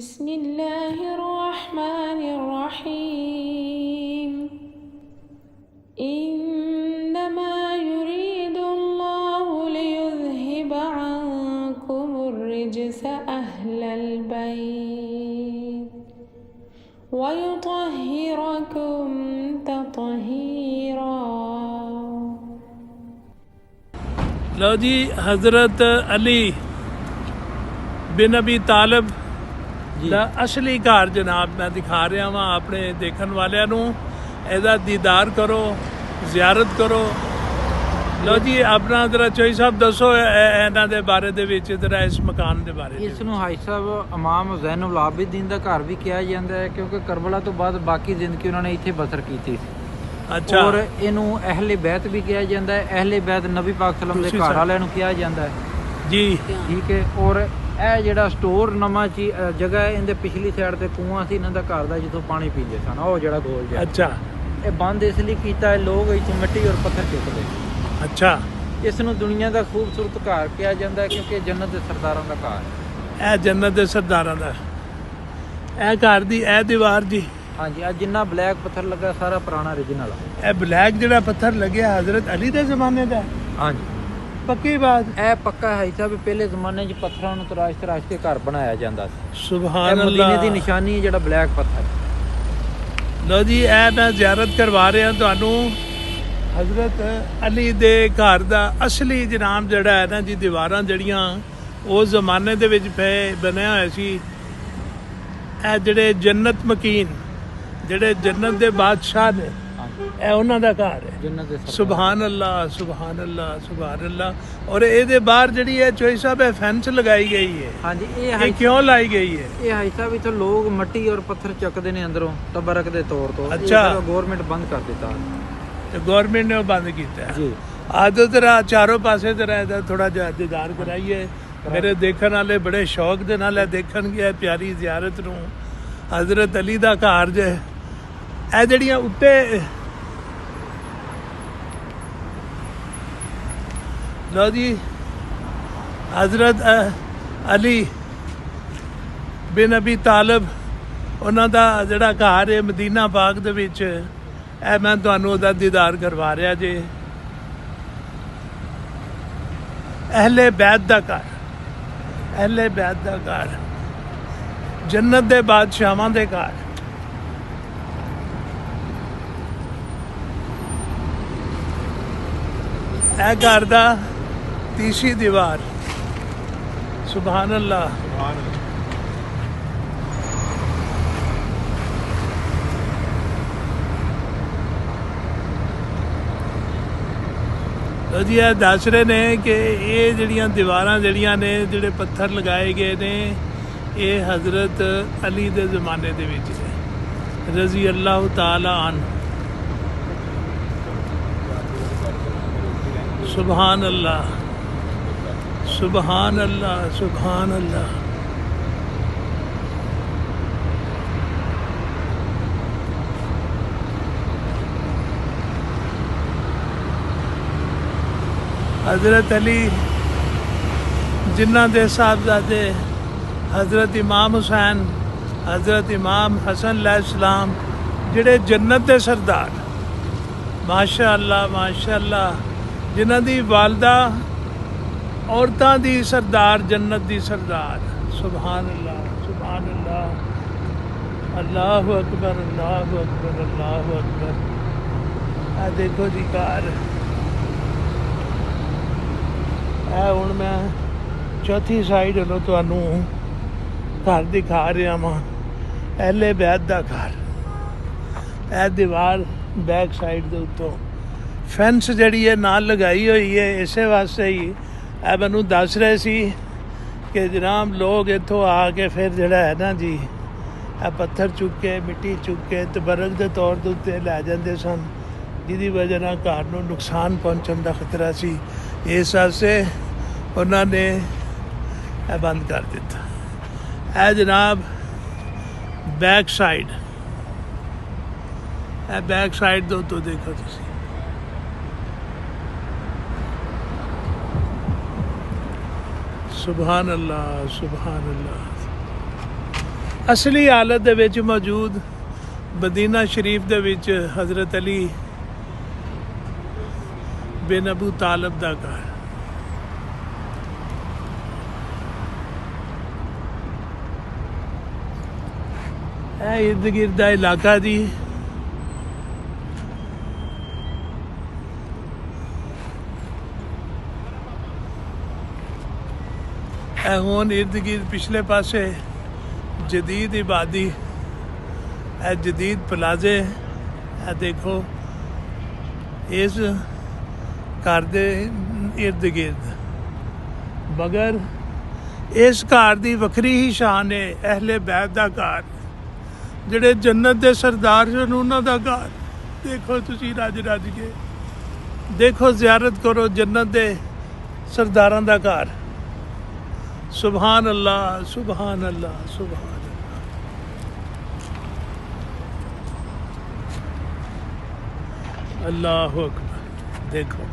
بسم الله الرحمن الرحيم إنما يريد الله ليذهب عنكم الرجس أهل البيت ويطهركم تطهيرا। लो जी, हज़रत अली बिन अबी तालिब ਦਾ ਅਸਲੀ ਘਰ ਜਨਾਬ ਮੈਂ ਦਿਖਾ ਰਿਹਾ ਵਾਂ ਆਪਣੇ ਦੇਖਣ ਵਾਲਿਆਂ ਨੂੰ। ਇਹਦਾ ਦੀਦਾਰ ਕਰੋ, ਜ਼ਿਆਰਤ ਕਰੋ। ਲਓ ਜੀ, ਆਪਣਾ ਜ਼ਰਾ ਚੋਈ ਸਾਹਿਬ ਦੱਸੋ ਇਹਨਾਂ ਦੇ ਬਾਰੇ ਦੇ ਵਿੱਚ, ਜ਼ਰਾ ਇਸ ਮਕਾਨ ਦੇ ਬਾਰੇ। ਇਸ ਨੂੰ ਹਾਜੀ ਸਾਹਿਬ ਇਮਾਮ ਜ਼ੈਨੁਲ ਆਬਿਦੀਨ ਦਾ ਘਰ ਵੀ ਕਿਹਾ ਜਾਂਦਾ ਹੈ, ਕਿਉਂਕਿ ਕਰਬਲਾ ਤੋਂ ਬਾਅਦ ਬਾਕੀ ਜ਼ਿੰਦਗੀ ਉਹਨਾਂ ਨੇ ਇੱਥੇ ਬਸਰ ਕੀਤੀ ਸੀ। ਅੱਛਾ। ਔਰ ਇਹਨੂੰ ਅਹਿਲੇ ਬੈਤ ਵੀ ਕਿਹਾ ਜਾਂਦਾ ਹੈ। ਅਹਿਲੇ ਬੈਤ ਨਬੀ ਪਾਕ ਸੱਲਮ ਦੇ ਘਰ ਵਾਲਿਆਂ ਨੂੰ ਕਿਹਾ ਜਾਂਦਾ ਹੈ ਜੀ। ਠੀਕ ਹੈ। ਔਰ ਇਹ ਜਿਹੜਾ ਸਟੋਰ ਨਵਾਂ ਜਗ੍ਹਾ ਹੈ, ਇਹਦੇ ਪਿਛਲੀ ਸਾਈਡ ਤੇ ਕੂਆ ਸੀ ਇਹਨਾਂ ਦਾ ਘਰ ਦਾ, ਜਿੱਥੋਂ ਪਾਣੀ ਪੀਂਦੇ ਸਨ। ਉਹ ਜਿਹੜਾ ਗੋਲ ਜਿਹਾ, ਅੱਛਾ, ਇਹ ਬੰਦ ਇਸ ਲਈ ਕੀਤਾ ਹੈ, ਲੋਕ ਇੱਥੋਂ ਮਿੱਟੀ ਔਰ ਪੱਥਰ ਚੁੱਕਦੇ। ਅੱਛਾ। ਇਸ ਨੂੰ ਦੁਨੀਆ ਦਾ ਖੂਬਸੂਰਤ ਘਰ ਕਿਹਾ ਜਾਂਦਾ ਹੈ, ਕਿਉਂਕਿ ਇਹ ਜੰਨਤ ਦੇ ਸਰਦਾਰਾਂ ਦਾ ਘਰ ਹੈ। ਇਹ ਜੰਨਤ ਦੇ ਸਰਦਾਰਾਂ ਦਾ ਇਹ ਘਰ ਦੀ ਇਹ ਦੀਵਾਰ ਜੀ। ਹਾਂਜੀ, ਅੱਜ ਜਿੰਨਾ ਬਲੈਕ ਪੱਥਰ ਲੱਗਾ ਸਾਰਾ ਪੁਰਾਣਾ ਓਰੀਜਨਲ ਆ। ਇਹ ਬਲੈਕ ਜਿਹੜਾ ਪੱਥਰ ਲੱਗਿਆ ਹਜ਼ਰਤ ਅਲੀ ਦੇ ਜ਼ਮਾਨੇ ਦਾ? ਹਾਂਜੀ, ਪੱਕੀ ਬਾਤ। ਇਹ ਪੱਕਾ ਹੈ ਸਾਹਿਬ। ਪਹਿਲੇ ਜ਼ਮਾਨੇ 'ਚ ਪੱਥਰਾਂ ਨੂੰ ਤਰਾਸ਼ ਕੇ ਘਰ ਬਣਾਇਆ ਜਾਂਦਾ ਸੀ। ਸੁਭਾਨ ਇਹ ਅੱਲਾਹ। ਮਦੀਨੇ ਦੀ ਨਿਸ਼ਾਨੀ ਹੈ ਜਿਹੜਾ ਬਲੈਕ ਪੱਥਰ। ਲਓ ਜੀ, ਇਹ ਮੈਂ ਜ਼ਿਆਰਤ ਕਰਵਾ ਰਿਹਾ ਤੁਹਾਨੂੰ ਹਜ਼ਰਤ ਅਲੀ ਦੇ ਘਰ ਦਾ ਅਸਲੀ ਜਨਾਬ ਜਿਹੜਾ ਹੈ ਨਾ ਜੀ, ਦੀਵਾਰਾਂ ਜਿਹੜੀਆਂ ਉਸ ਜ਼ਮਾਨੇ ਦੇ ਵਿੱਚ ਬਣਿਆ ਹੋਇਆ ਸੀ। ਇਹ ਜਿਹੜੇ ਜੰਨਤ ਮਕੀਨ, ਜਿਹੜੇ ਜੰਨਤ ਦੇ ਬਾਦਸ਼ਾਹ ਨੇ, ਇਹ ਉਹਨਾਂ ਦਾ ਘਰ ਹੈ। ਜੰਨਤ ਦੇ ਸੁਭਾਨ ਅੱਲਾਹ, ਸੁਭਾਨ ਅੱਲਾਹ, ਸੁਭਾਨ ਅੱਲਾਹ। ਔਰ ਇਹਦੇ ਬਾਹਰ ਜਿਹੜੀ ਹੈ ਚੋਈ ਸਾਹਿਬ ਇਹ ਫੈਂਸ ਲਗਾਈ ਗਈ ਹੈ। ਹਾਂਜੀ, ਇਹ ਕਿਉਂ ਲਾਈ ਗਈ ਹੈ? ਇਹ ਹਾਈ ਸਾਹਿਬ ਇੱਥੇ ਲੋਕ ਮਿੱਟੀ ਔਰ ਪੱਥਰ ਚੱਕਦੇ ਨੇ ਅੰਦਰੋਂ ਤਬਰਕ ਦੇ ਤੌਰ ਤੋਂ। ਅੱਛਾ। ਗਵਰਨਮੈਂਟ ਬੰਦ ਕਰ ਦਿੱਤਾ ਤੇ ਗਵਰਨਮੈਂਟ ਨੇ ਉਹ ਬੰਦ ਕੀਤਾ ਹੈ ਜੀ। ਅੱਜ ਤੇਰਾ ਚਾਰੋਂ ਪਾਸੇ ਤੇਰਾ ਇਹਦਾ ਥੋੜਾ ਜਿਹਾ ਦੀਦਾਰ ਕਰਾਈਏ। ਮੇਰੇ ਦੇਖਣ ਵਾਲੇ ਬੜੇ ਸ਼ੌਕ ਦੇ ਨਾਲ ਇਹ ਦੇਖਣਗੇ ਇਹ ਪਿਆਰੀ ਜ਼ਿਆਰਤ ਨੂੰ। ਹਜ਼ਰਤ ਅਲੀ ਦਾ ਘਰ ਜੇ ਇਹ ਜਿਹੜੀਆਂ ਉੱਤੇ ਲਓ ਜੀ, ਹਜ਼ਰਤ ਅਲੀ ਬਿਨ ਅਬੀ ਤਾਲਿਬ ਉਹਨਾਂ ਦਾ ਜਿਹੜਾ ਘਰ ਹੈ ਮਦੀਨਾ ਪਾਕ ਦੇ ਵਿੱਚ, ਇਹ ਮੈਂ ਤੁਹਾਨੂੰ ਉਹਦਾ ਦੀਦਾਰ ਕਰਵਾ ਰਿਹਾ ਜੇ। ਅਹਿਲੇ ਬੈਤ ਦਾ ਘਰ, ਅਹਿਲੇ ਬੈਤ ਦਾ ਘਰ, ਜੰਨਤ ਦੇ ਬਾਦਸ਼ਾਹਾਂ ਦੇ ਘਰ। ਇਹ ਘਰ ਦਾ ਤੀਸਰੀ ਦੀਵਾਰ। ਸੁਭਾਨ ਅੱਲਾਹ। ਜੀ, ਇਹ ਦੱਸ ਰਹੇ ਨੇ ਕਿ ਇਹ ਜਿਹੜੀਆਂ ਦੀਵਾਰਾਂ ਜਿਹੜੀਆਂ ਨੇ, ਜਿਹੜੇ ਪੱਥਰ ਲਗਾਏ ਗਏ ਨੇ, ਇਹ ਹਜ਼ਰਤ ਅਲੀ ਦੇ ਜ਼ਮਾਨੇ ਦੇ ਵਿੱਚ ਨੇ, ਰਜ਼ੀ ਅੱਲਾਹ ਤਾਲਾ ਅਨ। ਸੁਭਾਨ ਅੱਲਾਹ, ਸੁਭਾਨ ਅੱਲਾਹ, ਸੁਭਾਨ ਅੱਲਾਹ। हज़रत अली जिन्ना दे साहबजादे हज़रत इमाम हुसैन, हज़रत इमाम हसन अलैहिस्सलाम, जिहड़े जन्नत दे सरदार, माशा अल्लाह, माशा अल्लाह, जिन्हां दी वालदा औरतां दी सरदार, जन्नत दी सरदार। सुभान अल्लाह, सुभान अल्लाह, अल्लाहु अकबर, अल्लाहु अकबर, अल्लाहु अकबर। आ देखो जी घर। ਹੁਣ ਮੈਂ ਚੌਥੀ ਸਾਈਡ ਵੱਲੋਂ ਤੁਹਾਨੂੰ ਘਰ ਦਿਖਾ ਰਿਹਾ ਵਾਂ, ਅਹਿਲੇ ਬੈਤ ਦਾ ਘਰ। ਇਹ ਦੀਵਾਰ ਬੈਕ ਸਾਈਡ ਦੇ ਉੱਤੋਂ ਫੈਂਸ ਜਿਹੜੀ ਹੈ ਨਾਲ ਲਗਾਈ ਹੋਈ ਹੈ, ਇਸੇ ਵਾਸਤੇ ਹੀ ਇਹ ਮੈਨੂੰ ਦੱਸ ਰਹੇ ਸੀ ਕਿ ਜਨਾਬ ਲੋਕ ਇੱਥੋਂ ਆ ਕੇ ਫਿਰ ਜਿਹੜਾ ਹੈ ਨਾ ਜੀ, ਇਹ ਪੱਥਰ ਚੁੱਕ ਕੇ, ਮਿੱਟੀ ਚੁੱਕ ਕੇ ਤਬਰਕ ਦੇ ਤੌਰ ਦੇ ਉੱਤੇ ਲੈ ਜਾਂਦੇ ਸਨ, ਜਿਹਦੀ ਵਜ੍ਹਾ ਨਾਲ ਘਰ ਨੂੰ ਨੁਕਸਾਨ ਪਹੁੰਚਣ ਦਾ ਖਤਰਾ ਸੀ। ਇਸ ਵਾਸਤੇ ਉਹਨਾਂ ਨੇ ਇਹ ਬੰਦ ਕਰ ਦਿੱਤਾ। ਇਹ ਜਨਾਬ ਬੈਕ ਸਾਈਡ, ਇਹ ਬੈਕ ਸਾਈਡ ਦੇ ਉੱਤੋਂ ਦੇਖੋ ਤੁਸੀਂ। सुबहान अल्लाह, सुबहान अल्लाह। ਅਸਲੀ ਹਾਲਤ ਦੇ ਵਿੱਚ ਮੌਜੂਦ ਮਦੀਨਾ ਸ਼ਰੀਫ ਦੇ ਵਿੱਚ ਹਜ਼ਰਤ ਅਲੀ ਬਿਨ ਅਬੂ ਤਾਲਿਬ ਦਾ ਘਰ। ਇਹ ਇਰਦ ਗਿਰਦ ਦਾ ਇਲਾਕਾ ਜੀ। ਇਹ ਹੁਣ ਇਰਦ ਗਿਰਦ ਪਿਛਲੇ ਪਾਸੇ ਜਦੀਦ ਇਬਾਦੀ, ਇਹ ਜਦੀਦ ਪਲਾਜ਼ੇ। ਇਹ ਦੇਖੋ ਇਸ ਘਰ ਦੇ ਇਰਦ ਗਿਰਦ, ਮਗਰ ਇਸ ਘਰ ਦੀ ਵੱਖਰੀ ਹੀ ਸ਼ਾਨ ਹੈ। ਅਹਿਲੇ ਬੈਤ ਦਾ ਘਰ, ਜਿਹੜੇ ਜੰਨਤ ਦੇ ਸਰਦਾਰ ਸਨ ਉਹਨਾਂ ਦਾ ਘਰ। ਦੇਖੋ ਤੁਸੀਂ ਰੱਜ ਰੱਜ ਕੇ ਦੇਖੋ, ਜ਼ਿਆਰਤ ਕਰੋ ਜੰਨਤ ਦੇ ਸਰਦਾਰਾਂ ਦਾ ਘਰ। ਸੁਭਾਨ ਅੱਲਾਹ, ਸੁਭਾਨ ਅੱਲਾਹ, ਸੁਭਾਨ ਅੱਲਾਹ, ਅੱਲਾਹੁ ਅਕਬਰ। ਦੇਖੋ